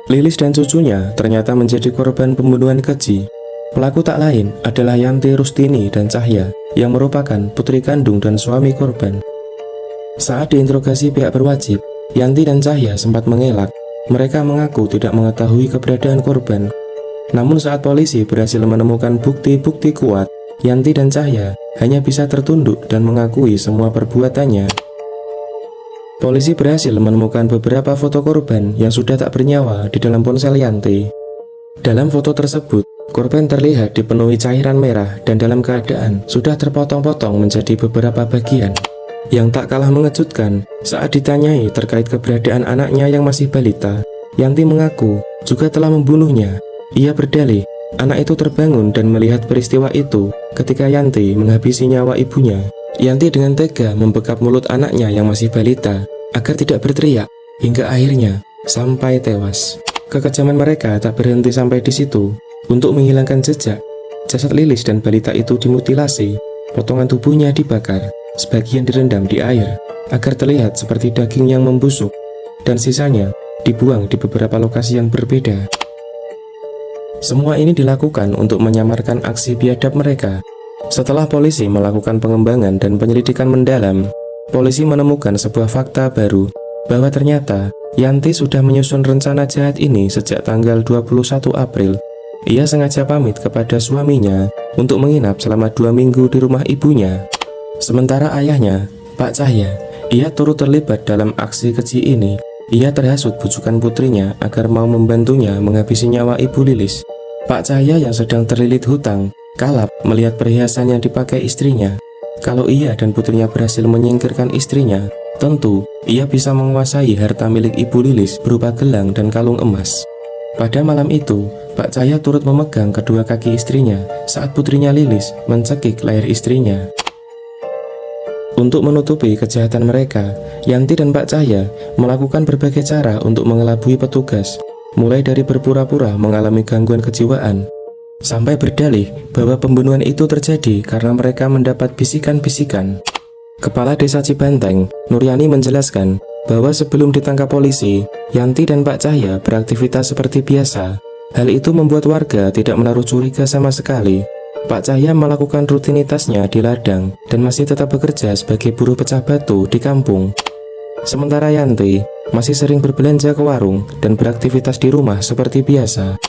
Lilis dan cucunya ternyata menjadi korban pembunuhan keji. Pelaku tak lain adalah Yanti, Rustini, dan Cahya yang merupakan putri kandung dan suami korban. Saat diinterogasi pihak berwajib, Yanti dan Cahya sempat mengelak. Mereka mengaku tidak mengetahui keberadaan korban. Namun saat polisi berhasil menemukan bukti-bukti kuat, Yanti dan Cahya hanya bisa tertunduk dan mengakui semua perbuatannya. Polisi berhasil menemukan beberapa foto korban yang sudah tak bernyawa di dalam ponsel Yanti. Dalam foto tersebut, korban terlihat dipenuhi cairan merah dan dalam keadaan sudah terpotong-potong menjadi beberapa bagian. Yang tak kalah mengejutkan, saat ditanyai terkait keberadaan anaknya yang masih balita, Yanti mengaku juga telah membunuhnya. Ia berdalih, anak itu terbangun dan melihat peristiwa itu ketika Yanti menghabisi nyawa ibunya. Yanti dengan tega membekap mulut anaknya yang masih balita agar tidak berteriak, hingga akhirnya sampai tewas. Kekejaman mereka tak berhenti sampai di situ. Untuk menghilangkan jejak, jasad Lilis dan balita itu dimutilasi, potongan tubuhnya dibakar, sebagian direndam di air agar terlihat seperti daging yang membusuk, dan sisanya dibuang di beberapa lokasi yang berbeda. Semua ini dilakukan untuk menyamarkan aksi biadab mereka. Setelah polisi melakukan pengembangan dan penyelidikan mendalam, polisi menemukan sebuah fakta baru bahwa ternyata Yanti sudah menyusun rencana jahat ini sejak tanggal 21 April. Ia sengaja pamit kepada suaminya untuk menginap selama 2 minggu di rumah ibunya. Sementara ayahnya, Pak Cahya, ia turut terlibat dalam aksi keji ini. Ia terhasut bujukan putrinya agar mau membantunya menghabisi nyawa ibu Lilis. Pak Cahya yang sedang terlilit hutang, kalap melihat perhiasan yang dipakai istrinya. Kalau ia dan putrinya berhasil menyingkirkan istrinya, tentu ia bisa menguasai harta milik ibu Lilis berupa gelang dan kalung emas. Pada malam itu, Pak Cahya turut memegang kedua kaki istrinya saat putrinya Lilis mencekik leher istrinya. Untuk menutupi kejahatan mereka, Yanti dan Pak Cahya melakukan berbagai cara untuk mengelabui petugas, mulai dari berpura-pura mengalami gangguan kejiwaan, sampai berdalih bahwa pembunuhan itu terjadi karena mereka mendapat bisikan-bisikan. Kepala Desa Cibanteng, Nuryani menjelaskan bahwa sebelum ditangkap polisi, Yanti dan Pak Cahya beraktivitas seperti biasa. Hal itu membuat warga tidak menaruh curiga sama sekali. Pak Cahya melakukan rutinitasnya di ladang dan masih tetap bekerja sebagai buruh pecah batu di kampung. Sementara Yanti masih sering berbelanja ke warung dan beraktivitas di rumah seperti biasa.